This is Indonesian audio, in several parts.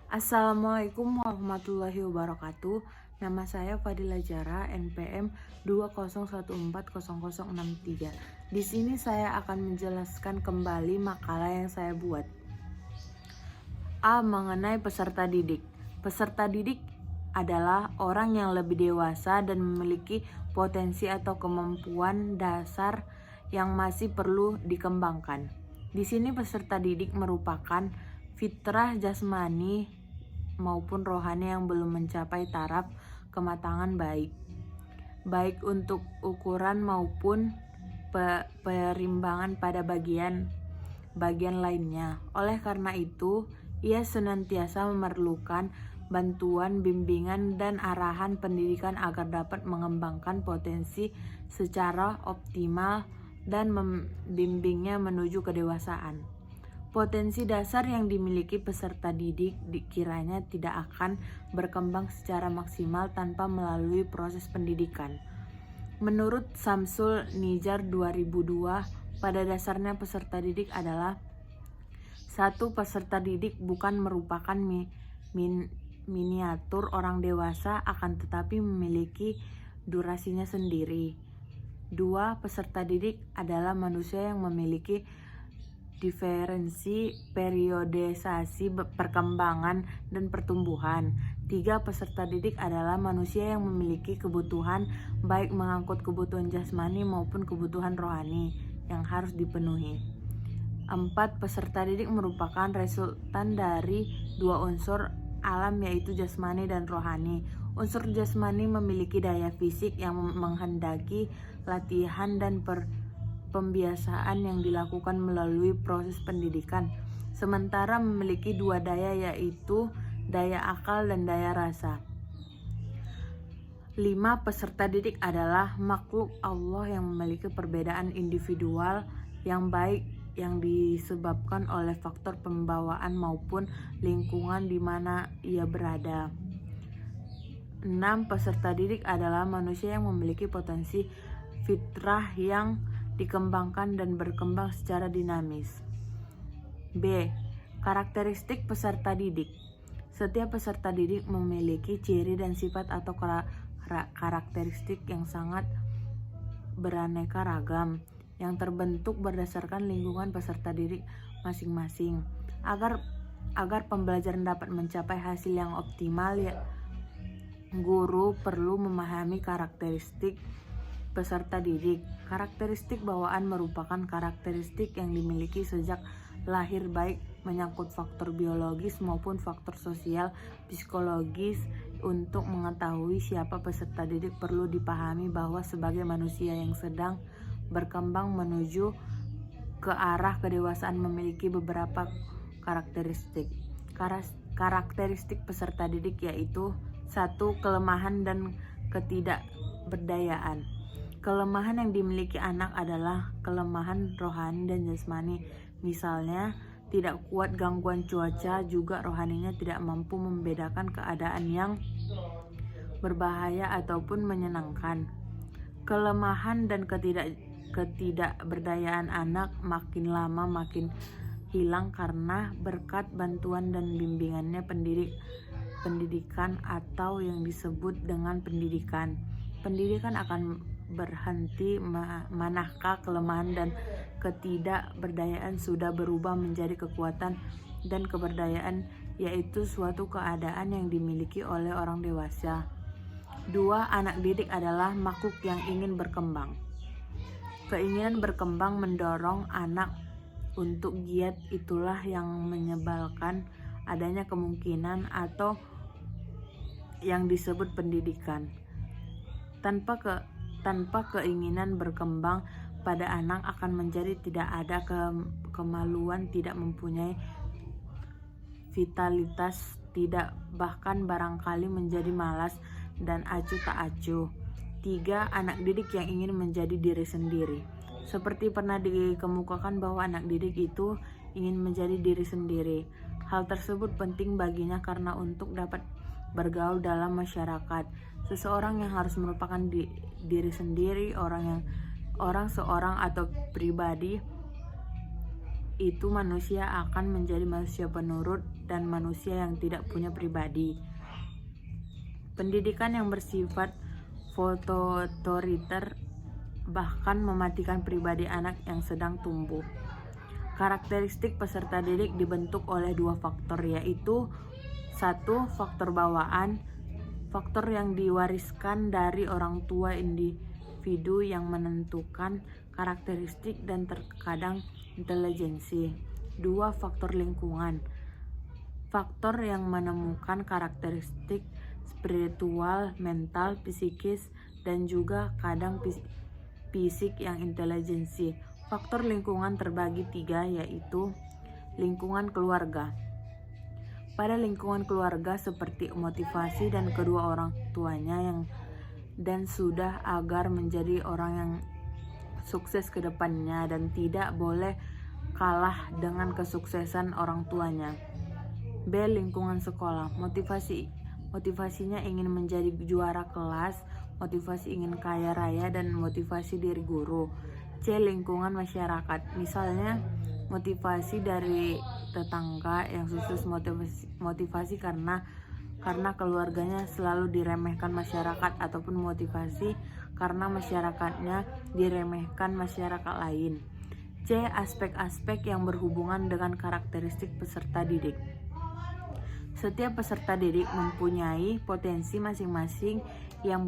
Assalamualaikum warahmatullahi wabarakatuh. Nama saya Fadila Jara, NPM 201400063. Di sini saya akan menjelaskan kembali makalah yang saya buat. A. Mengenai peserta didik. Peserta didik adalah orang yang lebih dewasa dan memiliki potensi atau kemampuan dasar yang masih perlu dikembangkan. Di sini peserta didik merupakan fitrah jasmani maupun rohani yang belum mencapai taraf kematangan baik untuk ukuran maupun perimbangan pada bagian lainnya. Oleh karena itu, ia senantiasa memerlukan bantuan, bimbingan, dan arahan pendidikan agar dapat mengembangkan potensi secara optimal dan membimbingnya menuju kedewasaan. Potensi dasar yang dimiliki peserta didik kiranya tidak akan berkembang secara maksimal tanpa melalui proses pendidikan. Menurut Samsul Nijar 2002, pada dasarnya peserta didik adalah satu, peserta didik bukan merupakan miniatur orang dewasa, akan tetapi memiliki durasinya sendiri. Dua, peserta didik adalah manusia yang memiliki diferensi, periodisasi, perkembangan, dan pertumbuhan. Tiga, peserta didik adalah manusia yang memiliki kebutuhan baik mengangkut kebutuhan jasmani maupun kebutuhan rohani yang harus dipenuhi. Empat, peserta didik merupakan resultan dari dua unsur alam, yaitu jasmani dan rohani. Unsur jasmani memiliki daya fisik yang menghendaki latihan dan pembiasaan yang dilakukan melalui proses pendidikan, sementara memiliki dua daya, yaitu daya akal dan daya rasa. 5. Peserta didik adalah makhluk Allah yang memiliki perbedaan individual yang baik yang disebabkan oleh faktor pembawaan maupun lingkungan di mana ia berada. 6. Peserta didik adalah manusia yang memiliki potensi fitrah yang dikembangkan dan berkembang secara dinamis. B. Karakteristik peserta didik. Setiap peserta didik memiliki ciri dan sifat atau karakteristik yang sangat beraneka ragam yang terbentuk berdasarkan lingkungan peserta didik masing-masing. Agar pembelajaran dapat mencapai hasil yang optimal, guru perlu memahami karakteristik peserta didik. Karakteristik bawaan merupakan karakteristik yang dimiliki sejak lahir, baik menyangkut faktor biologis maupun faktor sosial psikologis. Untuk mengetahui siapa peserta didik perlu dipahami bahwa sebagai manusia yang sedang berkembang menuju ke arah kedewasaan memiliki beberapa karakteristik. Karakteristik peserta didik yaitu 1. Kelemahan dan ketidakberdayaan. Kelemahan yang dimiliki anak adalah kelemahan rohani dan jasmani. Misalnya, tidak kuat gangguan cuaca, juga rohaninya tidak mampu membedakan keadaan yang berbahaya ataupun menyenangkan. Kelemahan dan ketidakberdayaan anak makin lama makin hilang karena berkat bantuan dan bimbingannya pendidikan atau yang disebut dengan pendidikan. Pendidikan akan berhenti manakah kelemahan dan ketidakberdayaan sudah berubah menjadi kekuatan dan keberdayaan, yaitu suatu keadaan yang dimiliki oleh orang dewasa. 2. Anak didik adalah makhluk yang ingin berkembang. Keinginan berkembang mendorong anak untuk giat, itulah yang menyebabkan adanya kemungkinan atau yang disebut pendidikan. Tanpa keinginan berkembang pada anak akan menjadi tidak ada kemaluan, tidak mempunyai vitalitas, tidak bahkan barangkali menjadi malas dan acuh tak acuh. 3. Anak didik yang ingin menjadi diri sendiri. Seperti pernah dikemukakan bahwa anak didik itu ingin menjadi diri sendiri. Hal tersebut penting baginya karena untuk dapat bergaul dalam masyarakat, seseorang yang harus merupakan diri sendiri, seorang atau pribadi itu manusia akan menjadi manusia penurut dan manusia yang tidak punya pribadi. Pendidikan yang bersifat otoriter bahkan mematikan pribadi anak yang sedang tumbuh. Karakteristik peserta didik dibentuk oleh dua faktor, yaitu satu, faktor bawaan, faktor yang diwariskan dari orang tua individu yang menentukan karakteristik dan terkadang intelijensi. Dua, faktor lingkungan, faktor yang menemukan karakteristik spiritual, mental, psikis, dan juga kadang fisik yang intelijensi. Faktor lingkungan terbagi tiga, yaitu lingkungan keluarga. Pada lingkungan keluarga seperti motivasi dan kedua orang tuanya dan sudah agar menjadi orang yang sukses ke depannya dan tidak boleh kalah dengan kesuksesan orang tuanya. B. Lingkungan sekolah. Motivasinya ingin menjadi juara kelas, motivasi ingin kaya raya, dan motivasi diri guru. C. Lingkungan masyarakat. Misalnya motivasi dari tetangga yang sukses, motivasi karena keluarganya selalu diremehkan masyarakat, ataupun motivasi karena masyarakatnya diremehkan masyarakat lain. C. Aspek-aspek yang berhubungan dengan karakteristik peserta didik. Setiap peserta didik mempunyai potensi masing-masing yang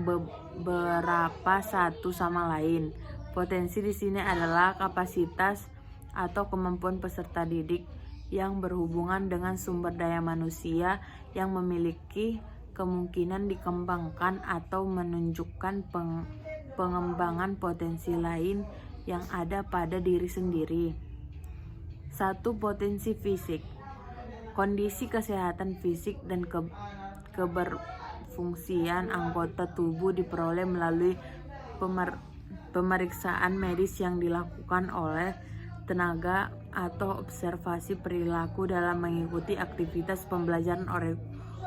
beberapa satu sama lain. Potensi di sini adalah kapasitas atau kemampuan peserta didik yang berhubungan dengan sumber daya manusia yang memiliki kemungkinan dikembangkan atau menunjukkan pengembangan potensi lain yang ada pada diri sendiri. 1. Potensi fisik. Kondisi kesehatan fisik dan keberfungsian anggota tubuh diperoleh melalui pemeriksaan medis yang dilakukan oleh tenaga atau observasi perilaku dalam mengikuti aktivitas pembelajaran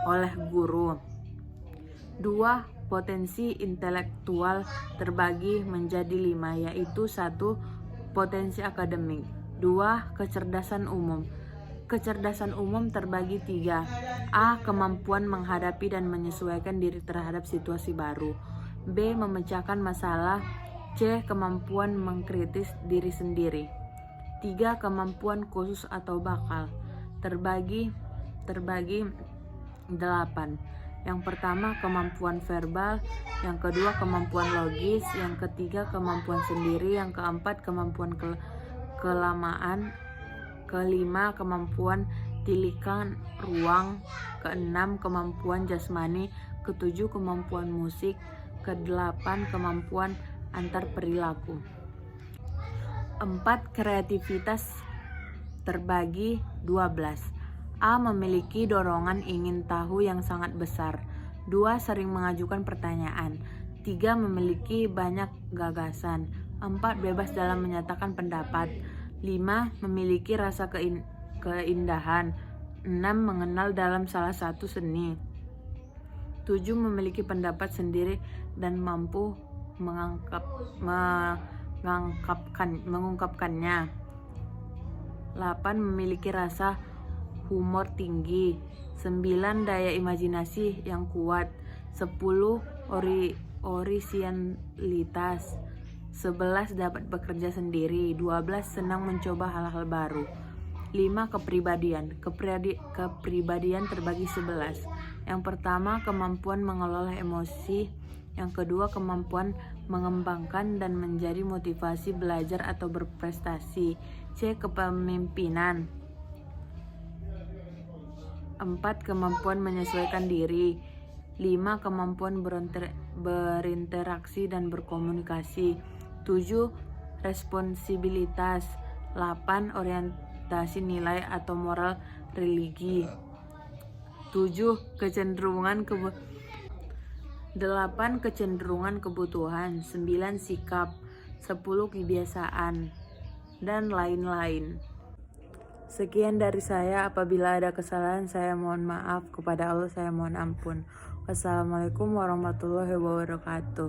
oleh guru. 2. Potensi intelektual terbagi menjadi 5, yaitu 1. Potensi akademik. 2. Kecerdasan umum. Kecerdasan umum terbagi 3. A. Kemampuan menghadapi dan menyesuaikan diri terhadap situasi baru. B. Memecahkan masalah. C. Kemampuan mengkritis diri sendiri. 3. Kemampuan khusus atau bakal terbagi 8. Yang pertama, kemampuan verbal. Yang kedua, kemampuan logis. Yang ketiga, kemampuan sendiri. Yang keempat, kemampuan kelamaan. Kelima, kemampuan tilikan ruang. Keenam, kemampuan jasmani. Ketujuh, kemampuan musik. Kedelapan, kemampuan antar perilaku. 4. Kreativitas terbagi 12. A. Memiliki dorongan ingin tahu yang sangat besar. 2. Sering mengajukan pertanyaan. 3. Memiliki banyak gagasan. 4. Bebas dalam menyatakan pendapat. 5. Memiliki rasa keindahan. 6. Mengenal dalam salah satu seni. 7. Memiliki pendapat sendiri dan mampu mengungkapkannya. 8. Memiliki rasa humor tinggi. 9. Daya imajinasi yang kuat. 10. Orisinalitas. 11. Dapat bekerja sendiri. 12. Senang mencoba hal-hal baru. 5. Kepribadian. Kepribadian terbagi 11. Yang pertama, kemampuan mengelola emosi. Yang kedua, kemampuan mengembangkan dan menjadi motivasi belajar atau berprestasi. C. Kepemimpinan. 4. Kemampuan menyesuaikan diri. 5. Kemampuan berinteraksi dan berkomunikasi. 7. Responsibilitas. 8. Orientasi nilai atau moral religi. 7. Kecenderungan 8. Kecenderungan kebutuhan. 9. Sikap. 10. Kebiasaan, dan lain-lain. Sekian dari saya. Apabila ada kesalahan, saya mohon maaf. Kepada Allah saya mohon ampun. Wassalamualaikum warahmatullahi wabarakatuh.